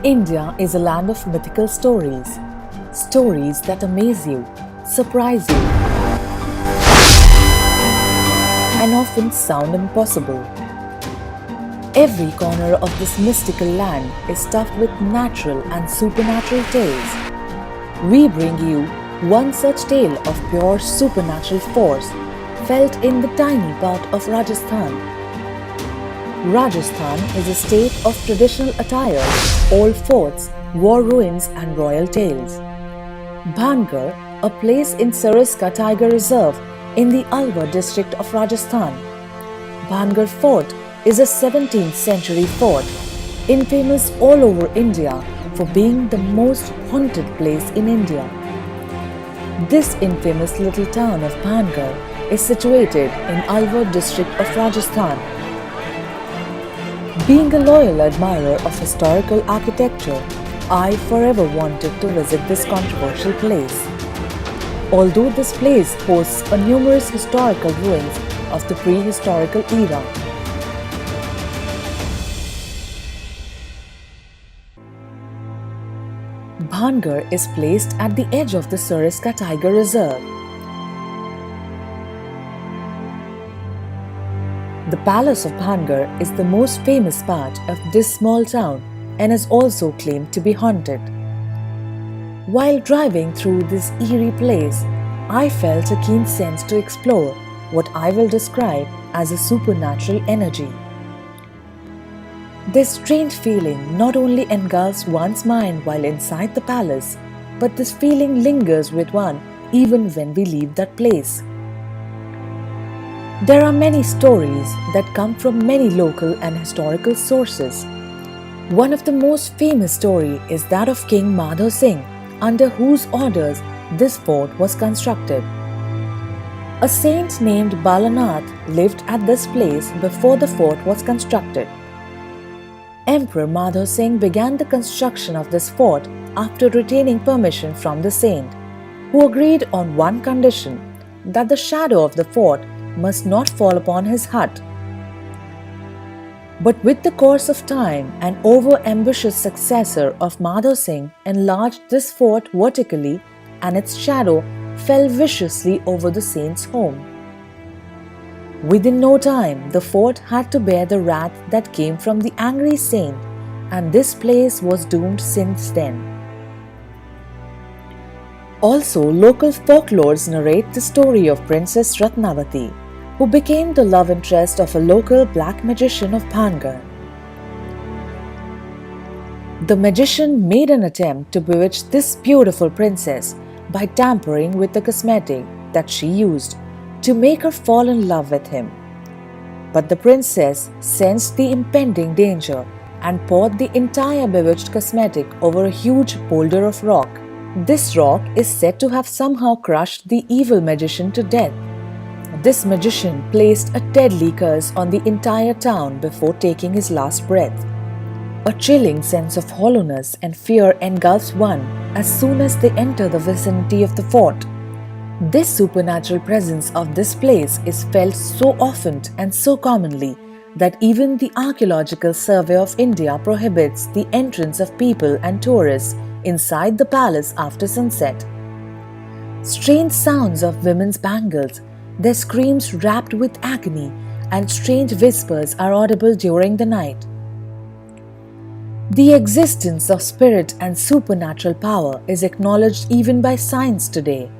India is a land of mythical stories. Stories that amaze you, surprise you, and often sound impossible. Every corner of this mystical land is stuffed with natural and supernatural tales. We bring you one such tale of pure supernatural force felt in the tiny part of Rajasthan. Rajasthan is a state of traditional attire, old forts, war ruins and royal tales. Bhangarh, a place in Saraska Tiger Reserve in the Alwar district of Rajasthan. Bhangarh Fort is a 17th century fort, infamous all over India for being the most haunted place in India. This infamous little town of Bhangarh is situated in Alwar district of Rajasthan. Being a loyal admirer of historical architecture, I forever wanted to visit this controversial place. Although this place hosts numerous historical ruins of the prehistorical era. Bhangarh is placed at the edge of the Saraska Tiger Reserve. The Palace of Bhangarh is the most famous part of this small town and is also claimed to be haunted. While driving through this eerie place, I felt a keen sense to explore what I will describe as a supernatural energy. This strange feeling not only engulfs one's mind while inside the palace, but this feeling lingers with one even when we leave that place. There are many stories that come from many local and historical sources. One of the most famous stories is that of King Madhav Singh, under whose orders this fort was constructed. A saint named Balanath lived at this place before the fort was constructed. Emperor Madhav Singh began the construction of this fort after retaining permission from the saint, who agreed on one condition, that the shadow of the fort must not fall upon his hut. But with the course of time, an over-ambitious successor of Madhav Singh enlarged this fort vertically and its shadow fell viciously over the saint's home. Within no time, the fort had to bear the wrath that came from the angry saint, and this place was doomed since then. Also, local folklores narrate the story of Princess Ratnavati, who became the love interest of a local black magician of Bhangarh. The magician made an attempt to bewitch this beautiful princess by tampering with the cosmetic that she used to make her fall in love with him. But the princess sensed the impending danger and poured the entire bewitched cosmetic over a huge boulder of rock. This rock is said to have somehow crushed the evil magician to death. This magician placed a deadly curse on the entire town before taking his last breath. A chilling sense of hollowness and fear engulfs one as soon as they enter the vicinity of the fort. This supernatural presence of this place is felt so often and so commonly that even the Archaeological Survey of India prohibits the entrance of people and tourists inside the palace after sunset. Strange sounds of women's bangles, their screams wrapped with agony, and strange whispers are audible during the night. The existence of spirit and supernatural power is acknowledged even by science today.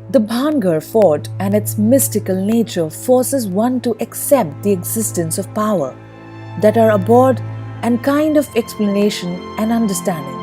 The Bhangarh fort and its mystical nature forces one to accept the existence of power that are abhorred and kind of explanation and understanding.